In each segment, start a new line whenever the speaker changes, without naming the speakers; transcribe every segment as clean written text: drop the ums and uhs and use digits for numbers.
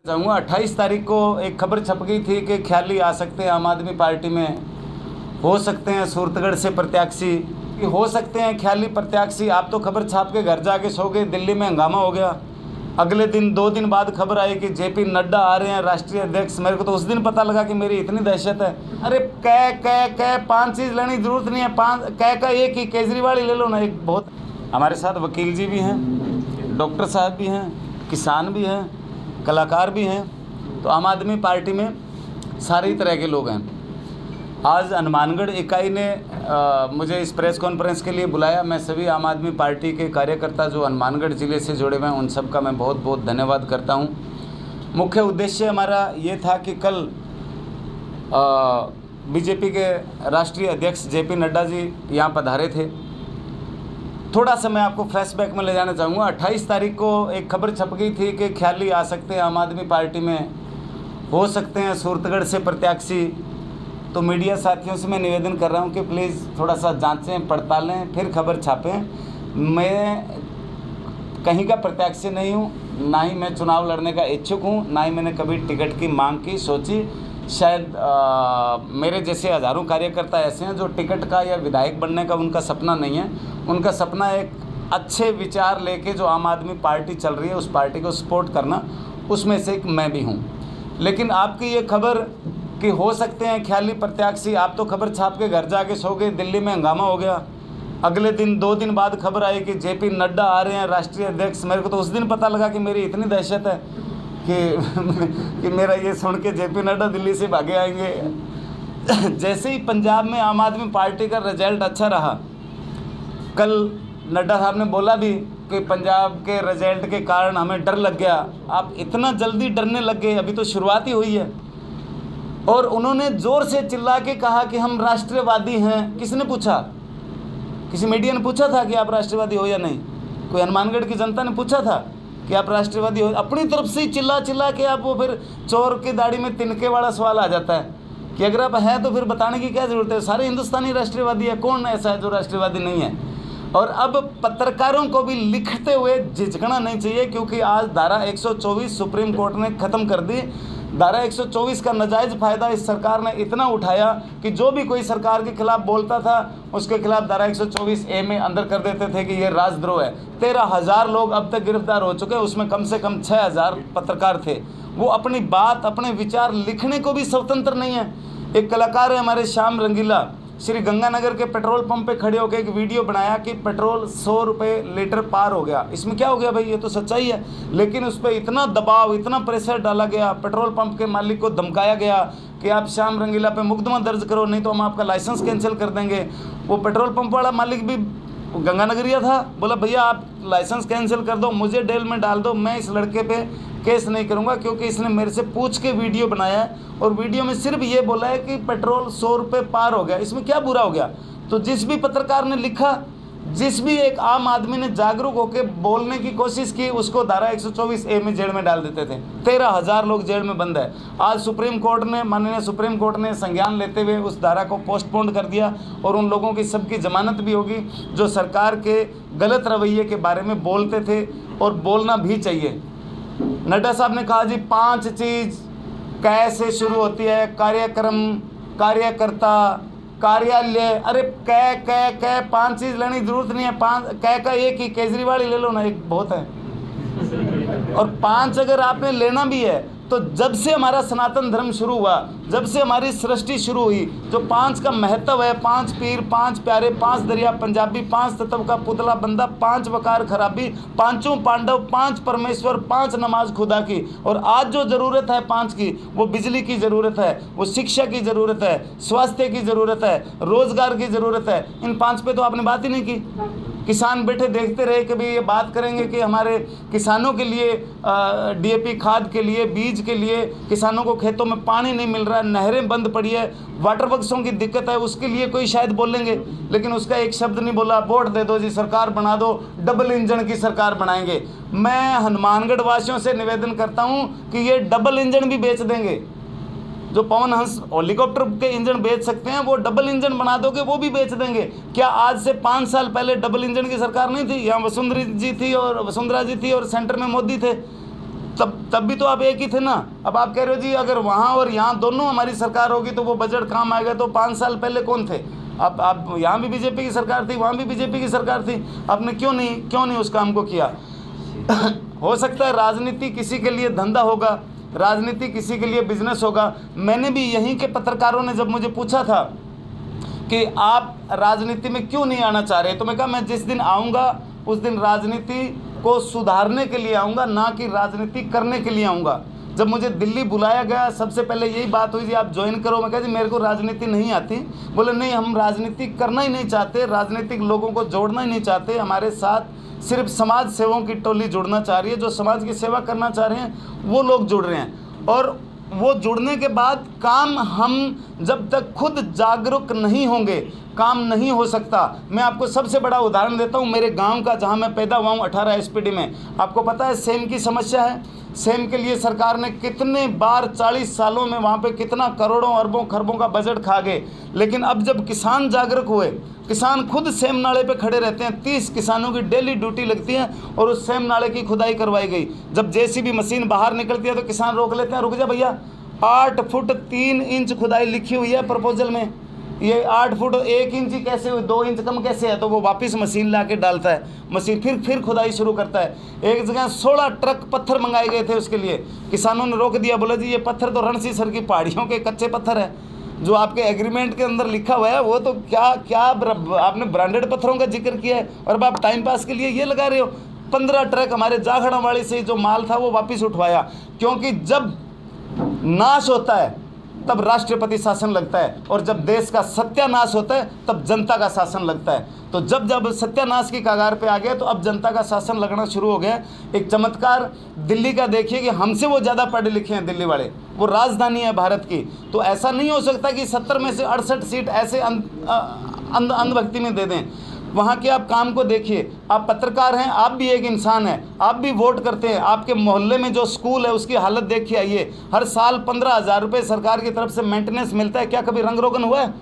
चाहूँगा 28 तारीख को एक खबर छप गई थी कि ख्याली आ सकते हैं आम आदमी पार्टी में, हो सकते हैं सूरतगढ़ से प्रत्याशी, हो सकते हैं ख्याली प्रत्याशी। आप तो खबर छाप के घर जाके सो गए, दिल्ली में हंगामा हो गया। अगले दिन 2 दिन बाद खबर आई कि जेपी नड्डा आ रहे हैं राष्ट्रीय अध्यक्ष। मेरे को तो उस दिन पता लगा कि मेरी इतनी दहशत है। अरे कै 5 चीज़ लेने की ज़रूरत नहीं है, 5 का एक ही केजरीवाल ही ले लो ना। एक बहुत हमारे साथ वकील जी भी हैं, डॉक्टर साहब भी हैं, किसान भी हैं, कलाकार भी हैं। तो आम आदमी पार्टी में सारी तरह के लोग हैं। आज हनुमानगढ़ इकाई ने मुझे इस प्रेस कॉन्फ्रेंस के लिए बुलाया। मैं सभी आम आदमी पार्टी के कार्यकर्ता जो हनुमानगढ़ ज़िले से जुड़े हुए हैं उन सब का मैं बहुत बहुत धन्यवाद करता हूं। मुख्य उद्देश्य हमारा ये था कि कल बीजेपी के राष्ट्रीय अध्यक्ष जेपी नड्डा जी यहाँ पधारे थे। थोड़ा सा मैं आपको फ्लैशबैक में ले जाना चाहूँगा। 28 तारीख को एक खबर छप गई थी कि ख्याली आ सकते हैं आम आदमी पार्टी में, हो सकते हैं सूरतगढ़ से प्रत्याशी। तो मीडिया साथियों से मैं निवेदन कर रहा हूं कि प्लीज़ थोड़ा सा जांचें पड़तालें फिर खबर छापें। मैं कहीं का प्रत्याशी नहीं हूं, ना ही मैं चुनाव लड़ने का इच्छुक हूं, ना ही मैंने कभी टिकट की मांग की सोची। शायद मेरे जैसे हज़ारों कार्यकर्ता ऐसे हैं जो टिकट का या विधायक बनने का उनका सपना नहीं है। उनका सपना एक अच्छे विचार लेके जो आम आदमी पार्टी चल रही है उस पार्टी को सपोर्ट करना, उसमें से एक मैं भी हूँ। लेकिन आपकी ये खबर कि हो सकते हैं ख्याली प्रत्याशी, आप तो खबर छाप के घर जाके सो गए, दिल्ली में हंगामा हो गया। अगले दिन 2 दिन बाद खबर आई कि जेपी नड्डा आ रहे हैं राष्ट्रीय अध्यक्ष। मेरे को तो उस दिन पता लगा कि मेरी इतनी दहशत है कि मेरा ये सुन के जेपी नड्डा दिल्ली से भागे आएंगे। जैसे ही पंजाब में आम आदमी पार्टी का रिजल्ट अच्छा रहा, कल नड्डा साहब ने बोला भी कि पंजाब के रिजल्ट के कारण हमें डर लग गया। आप इतना जल्दी डरने लग गए, अभी तो शुरुआत ही हुई है। और उन्होंने ज़ोर से चिल्ला के कहा कि हम राष्ट्रवादी हैं। किसने पूछा? किसी मीडिया ने पूछा था कि आप राष्ट्रवादी हो या नहीं? कोई हनुमानगढ़ की जनता ने पूछा था कि आप राष्ट्रवादी हो? अपनी तरफ से ही चिल्ला चिल्ला के आप, वो फिर चोर की दाढ़ी में तिनके वाला सवाल आ जाता है कि अगर आप हैं तो फिर बताने की क्या ज़रूरत है? सारे हिंदुस्तानी राष्ट्रवादी है, कौन ऐसा है जो राष्ट्रवादी नहीं है? और अब पत्रकारों को भी लिखते हुए झिझकना नहीं चाहिए, क्योंकि आज धारा 124 सुप्रीम कोर्ट ने ख़त्म कर दी। धारा 124 का नाजायज़ फ़ायदा इस सरकार ने इतना उठाया कि जो भी कोई सरकार के खिलाफ बोलता था उसके खिलाफ धारा 124A में अंदर कर देते थे कि ये राजद्रोह है। 13,000 लोग अब तक गिरफ्तार हो चुके हैं, उसमें कम से कम 6,000 पत्रकार थे। वो अपनी बात, अपने विचार लिखने को भी स्वतंत्र नहीं है। एक कलाकार है हमारे श्याम रंगीला, श्री गंगानगर के पेट्रोल पंप पे खड़े होकर एक वीडियो बनाया कि पेट्रोल 100 रुपये लीटर पार हो गया। इसमें क्या हो गया भाई? ये तो सच्चाई है। लेकिन उस पर इतना दबाव, इतना प्रेशर डाला गया, पेट्रोल पंप के मालिक को धमकाया गया कि आप श्याम रंगीला पे मुकदमा दर्ज करो, नहीं तो हम आपका लाइसेंस कैंसिल कर देंगे। वो पेट्रोल पंप वाला मालिक भी गंगानगरिया था, बोला भैया आप लाइसेंस कैंसिल कर दो, मुझे जेल में डाल दो, मैं इस लड़के पे केस नहीं करूंगा क्योंकि इसने मेरे से पूछ के वीडियो बनाया है और वीडियो में सिर्फ ये बोला है कि पेट्रोल 100 रुपये पार हो गया। इसमें क्या बुरा हो गया? तो जिस भी पत्रकार ने लिखा, जिस भी एक आम आदमी ने जागरूक होकर बोलने की कोशिश की, उसको धारा 124A में जेल में डाल देते थे। 13,000 लोग जेल में बंद है। आज सुप्रीम कोर्ट ने, माननीय सुप्रीम कोर्ट ने संज्ञान लेते हुए उस धारा को पोस्टपोन कर दिया और उन लोगों की सबकी जमानत भी होगी जो सरकार के गलत रवैये के बारे में बोलते थे, और बोलना भी चाहिए। नड्डा साहब ने कहा जी 5 चीज़ कैसे शुरू होती है? कार्यक्रम, कार्यकर्ता, कार्यालय। अरे कै 5 चीज़ लेने की ज़रूरत नहीं है, 5 का एक ही केजरीवाल ही ले लो ना, एक बहुत है। और 5 अगर आपने लेना भी है तो जब से हमारा सनातन धर्म शुरू हुआ, जब से हमारी सृष्टि शुरू हुई, जो 5 का महत्व है, 5 पीर, 5 प्यारे, 5 दरिया पंजाबी, 5 तत्व का पुतला बंदा, 5 वकार खराबी, 5 पांडव, 5 परमेश्वर, 5 नमाज खुदा की। और आज जो ज़रूरत है 5 की, वो बिजली की ज़रूरत है, वो शिक्षा की ज़रूरत है, स्वास्थ्य की ज़रूरत है, रोज़गार की ज़रूरत है। इन 5 पे तो आपने बात ही नहीं की। किसान बैठे देखते रहे, कभी ये बात करेंगे कि हमारे किसानों के लिए DAP खाद के लिए, बीज के लिए, किसानों को खेतों में पानी नहीं मिल रहा है, नहरें बंद पड़ी है, वाटर वर्क्सों की दिक्कत है, उसके लिए कोई शायद बोलेंगे। लेकिन उसका एक शब्द नहीं बोला। वोट दे दो जी, सरकार बना दो, डबल इंजन की सरकार बनाएंगे। मैं हनुमानगढ़ वासियों से निवेदन करता हूँ कि ये डबल इंजन भी बेच देंगे। जो पवन हंस हेलीकॉप्टर के इंजन बेच सकते हैं, वो डबल इंजन बना दोगे वो भी बेच देंगे। क्या आज से 5 साल पहले डबल इंजन की सरकार नहीं थी? यहाँ वसुंधरा जी थी और सेंटर में मोदी थे। तब भी तो आप एक ही थे ना। अब आप कह रहे हो जी अगर वहाँ और यहाँ दोनों हमारी सरकार होगी तो वो बजट काम आएगा, तो 5 साल पहले कौन थे? आप यहाँ भी बीजेपी की सरकार थी, वहाँ भी बीजेपी की सरकार थी, आपने क्यों नहीं उस काम को किया? हो सकता है राजनीति किसी के लिए धंधा होगा, राजनीति किसी के लिए बिजनेस होगा। मैंने भी यहीं के पत्रकारों ने जब मुझे पूछा था कि आप राजनीति में क्यों नहीं आना चाह रहे, तो मैं कहा मैं जिस दिन आऊँगा उस दिन राजनीति को सुधारने के लिए आऊँगा, ना कि राजनीति करने के लिए आऊँगा। जब मुझे दिल्ली बुलाया गया सबसे पहले यही बात हुई जी आप ज्वाइन करो। मैं कहा जी मेरे को राजनीति नहीं आती। बोले नहीं, हम राजनीति करना ही नहीं चाहते, राजनीतिक लोगों को जोड़ना ही नहीं चाहते, हमारे साथ सिर्फ समाज सेवाओं की टोली जुड़ना चाह रही है, जो समाज की सेवा करना चाह रहे हैं वो लोग जुड़ रहे हैं। और वो जुड़ने के बाद काम हम जब तक खुद जागरूक नहीं होंगे काम नहीं हो सकता। मैं आपको सबसे बड़ा उदाहरण देता हूँ मेरे गांव का, जहाँ मैं पैदा हुआ हूँ 18 एसपीडी में। आपको पता है सेम की समस्या है। सेम के लिए सरकार ने कितने बार 40 सालों में वहाँ पे कितना करोड़ों अरबों खरबों का बजट खा गए। लेकिन अब जब किसान जागरूक हुए, किसान खुद सेम नाले पे खड़े रहते हैं, 30 किसानों की डेली ड्यूटी लगती है और उस सेम नाले की खुदाई करवाई गई। जब जेसीबी मशीन बाहर निकलती है तो किसान रोक लेते हैं, रुक जा भैया, 8 फुट 3 इंच खुदाई लिखी हुई है प्रपोजल में, ये 8 फुट 1 इंच ही कैसे हुई, 2 इंच कम कैसे है? तो वो वापस मशीन ला के डालता है, मशीन फिर खुदाई शुरू करता है। एक जगह 16 ट्रक पत्थर मंगाए गए थे उसके लिए, किसानों ने रोक दिया, बोला जी ये पत्थर तो रणसीसर की पहाड़ियों के कच्चे पत्थर है, जो आपके एग्रीमेंट के अंदर लिखा हुआ है वो तो क्या आपने ब्रांडेड पत्थरों का जिक्र किया है और अब आप टाइम पास के लिए ये लगा रहे हो। 15 ट्रक हमारे जाखड़ा वाली से जो माल था वो वापस उठवाया, क्योंकि जब नाश होता है तब राष्ट्रपति शासन लगता है और जब देश का सत्यानाश होता है तब जनता का शासन लगता है। तो जब सत्यानाश की कगार पे आ गया तो अब जनता का शासन लगना शुरू हो गया। एक चमत्कार दिल्ली का देखिए कि हमसे वो ज़्यादा पढ़े लिखे हैं दिल्ली वाले, वो राजधानी है भारत की। तो ऐसा नहीं हो सकता कि 70 में से 68 सीट ऐसे अंधभक्ति में दे दें। वहाँ के आप काम को देखिए, आप पत्रकार हैं, आप भी एक इंसान हैं, आप भी वोट करते हैं। आपके मोहल्ले में जो स्कूल है उसकी हालत देखिए आइए, हर साल 15,000 रुपये सरकार की तरफ से मेंटेनेंस मिलता है, क्या कभी रंग रोगन हुआ है?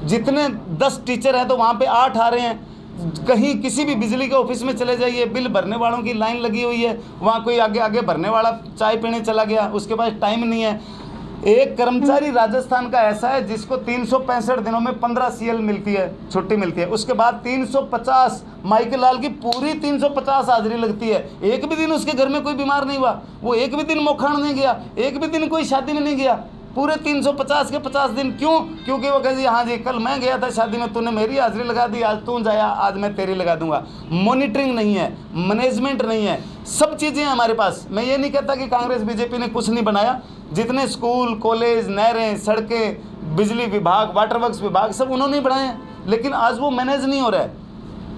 जितने 10 टीचर हैं तो वहाँ पे 8 आ रहे हैं। कहीं किसी भी बिजली के ऑफिस में चले जाइए, बिल भरने वालों की लाइन लगी हुई है, वहाँ कोई आगे भरने वाला चाय पीने चला गया, उसके पास टाइम नहीं है। एक कर्मचारी राजस्थान का ऐसा है जिसको 365 दिनों में 15 CL मिलती है, छुट्टी मिलती है, उसके बाद 350 माइकल लाल की पूरी 350 हाजिरी लगती है। एक भी दिन उसके घर में कोई बीमार नहीं हुआ, वो एक भी दिन मोखाण नहीं गया, एक भी दिन कोई शादी में नहीं गया, पूरे 350 के 50 दिन। क्यों? क्योंकि वो कहती हाँ जी कल मैं गया था शादी में, तूने मेरी हाजिरी लगा दी, आज तू जाया, आज मैं तेरी लगा दूंगा। मॉनिटरिंग नहीं है, मैनेजमेंट नहीं है, सब चीज़ें हैं हमारे पास। मैं ये नहीं कहता कि कांग्रेस बीजेपी ने कुछ नहीं बनाया, जितने स्कूल कॉलेज नहरें सड़कें बिजली विभाग वाटर वर्क्स विभाग सब उन्होंने बनाए हैं, लेकिन आज वो मैनेज नहीं हो रहा है।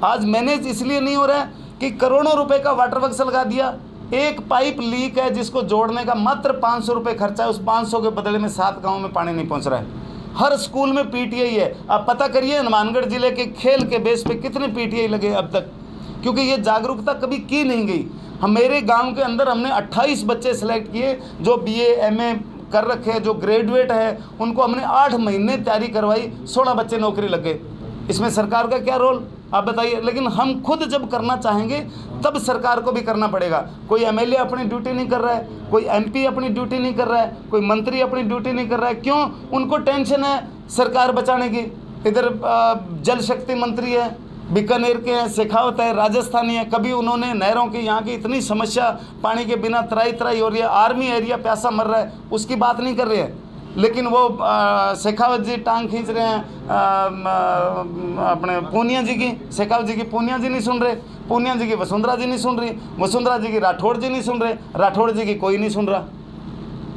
आज मैनेज इसलिए नहीं हो रहा है कि करोड़ों रुपए का वाटर वर्क्स लगा दिया, एक पाइप लीक है जिसको जोड़ने का मात्र 500 रुपये खर्चा है, उस 500 के बदले में 7 गाँव में पानी नहीं पहुँच रहा है। हर स्कूल में PTI है। आप पता करिए हनुमानगढ़ जिले के खेल के बेस पे कितने PTI लगे अब तक, क्योंकि ये जागरूकता कभी की नहीं गई। मेरे गांव के अंदर हमने 28 बच्चे सेलेक्ट किए जो BA MA कर रखे हैं, जो ग्रेजुएट है, उनको हमने 8 महीने तैयारी करवाई, 16 बच्चे नौकरी लग गए। इसमें सरकार का क्या रोल आप बताइए? लेकिन हम खुद जब करना चाहेंगे तब सरकार को भी करना पड़ेगा। कोई MLA अपनी ड्यूटी नहीं कर रहा है, कोई MP अपनी ड्यूटी नहीं कर रहा है, कोई मंत्री अपनी ड्यूटी नहीं कर रहा है। क्यों? उनको टेंशन है सरकार बचाने की। इधर जल शक्ति मंत्री है, बीकानेर के हैं, शेखावत है, राजस्थानी है, कभी उन्होंने नहरों की यहाँ की इतनी समस्या पानी के बिना त्राई हो रही है, आर्मी एरिया प्यासा मर रहा है, उसकी बात नहीं कर रहे हैं। लेकिन वो शेखावत जी टांग खींच रहे हैं अपने पूनिया जी की, शेखावत जी की पूनिया जी नहीं सुन रहे, पूनिया जी की वसुंधरा जी नहीं सुन रही, वसुंधरा जी की राठौड़ जी नहीं सुन रहे, राठौड़ जी की कोई नहीं सुन रहा।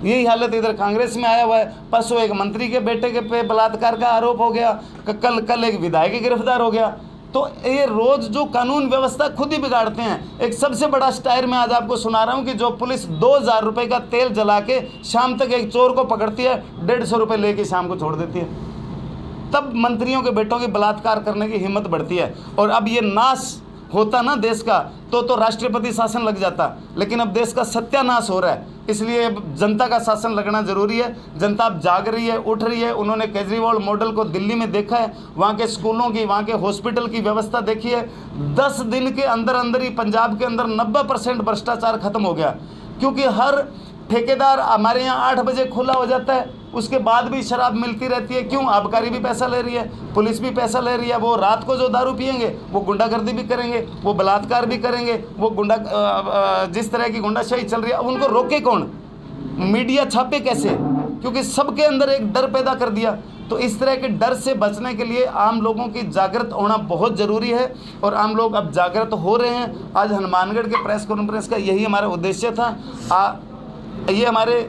यही हालत इधर कांग्रेस में आया हुआ है। परसों एक मंत्री के बेटे के पे बलात्कार का आरोप हो गया, कल एक विधायक गिरफ्तार हो गया। तो ये रोज़ जो कानून व्यवस्था खुद ही बिगाड़ते हैं। एक सबसे बड़ा स्टायर मैं आज आपको सुना रहा हूँ कि जो पुलिस 2000 रुपये का तेल जला के शाम तक एक चोर को पकड़ती है, 150 रुपये लेके शाम को छोड़ देती है, तब मंत्रियों के बेटों की बलात्कार करने की हिम्मत बढ़ती है। और अब ये नाश होता ना देश का तो राष्ट्रपति शासन लग जाता, लेकिन अब देश का सत्यानाश हो रहा है, इसलिए जनता का शासन लगना जरूरी है। जनता अब जाग रही है, उठ रही है। उन्होंने केजरीवाल मॉडल को दिल्ली में देखा है, वहाँ के स्कूलों की, वहाँ के हॉस्पिटल की व्यवस्था देखी है। 10 दिन के अंदर अंदर ही पंजाब के अंदर 90% भ्रष्टाचार खत्म हो गया। क्योंकि हर ठेकेदार हमारे यहाँ 8 बजे खुला हो जाता है, उसके बाद भी शराब मिलती रहती है। क्यों? आबकारी भी पैसा ले रही है, पुलिस भी पैसा ले रही है। वो रात को जो दारू पिएंगे वो गुंडागर्दी भी करेंगे, वो बलात्कार भी करेंगे, वो जिस तरह की गुंडाशाही चल रही है, अब उनको रोके कौन? मीडिया छापे कैसे? क्योंकि सबके अंदर एक डर पैदा कर दिया। तो इस तरह के डर से बचने के लिए आम लोगों की जागृत होना बहुत ज़रूरी है, और आम लोग अब जागृत हो रहे हैं। आज हनुमानगढ़ के प्रेस कॉन्फ्रेंस का यही हमारा उद्देश्य था। ये हमारे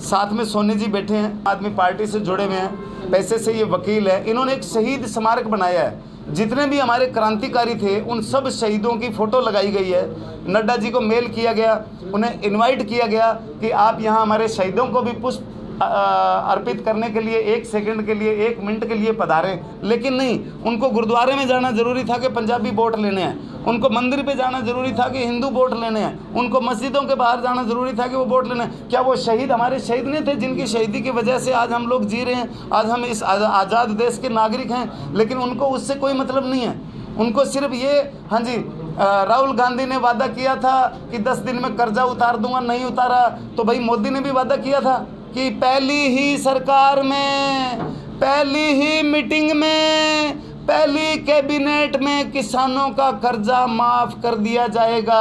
साथ में सोनी जी बैठे हैं, आदमी पार्टी से जुड़े हुए हैं, पैसे से ये वकील है। इन्होंने एक शहीद स्मारक बनाया है। जितने भी हमारे क्रांतिकारी थे उन सब शहीदों की फ़ोटो लगाई गई है। नड्डा जी को मेल किया गया, उन्हें इनवाइट किया गया कि आप यहाँ हमारे शहीदों को भी पुष्प अर्पित करने के लिए 1 सेकंड के लिए, 1 मिनट के लिए पधारें। लेकिन नहीं, उनको गुरुद्वारे में जाना ज़रूरी था कि पंजाबी वोट लेने हैं, उनको मंदिर पे जाना ज़रूरी था कि हिंदू वोट लेने हैं, उनको मस्जिदों के बाहर जाना ज़रूरी था कि वो वोट लेने हैं। क्या वो शहीद हमारे शहीद नहीं थे, जिनकी शहीदी की वजह से आज हम लोग जी रहे हैं, आज हम इस आज़ाद देश के नागरिक हैं? लेकिन उनको उससे कोई मतलब नहीं है। उनको सिर्फ ये, हाँ जी, राहुल गांधी ने वादा किया था कि 10 दिन में कर्जा उतार दूंगा, नहीं उतारा। तो भाई मोदी ने भी वादा किया था कि पहली ही सरकार में, पहली ही मीटिंग में, पहली कैबिनेट में किसानों का कर्जा माफ़ कर दिया जाएगा।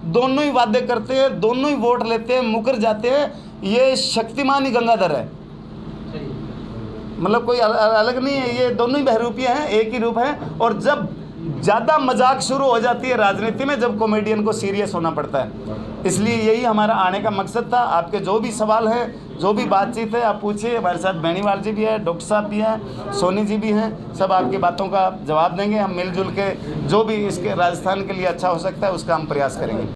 दोनों ही वादे करते हैं, दोनों ही वोट लेते हैं, मुकर जाते हैं। ये शक्तिमान ही गंगाधर है, मतलब कोई अलग नहीं है। ये दोनों ही बहरूपिया हैं, एक ही रूप है। और जब ज़्यादा मजाक शुरू हो जाती है राजनीति में, जब कॉमेडियन को सीरियस होना पड़ता है। इसलिए यही हमारा आने का मकसद था। आपके जो भी सवाल है, जो भी बातचीत है, आप पूछिए। हमारे साथ बेनीवाल जी भी है, डॉक्टर साहब भी हैं, सोनी जी भी हैं, सब आपकी बातों का जवाब देंगे। हम मिलजुल के जो भी इसके राजस्थान के लिए अच्छा हो सकता है उसका हम प्रयास करेंगे।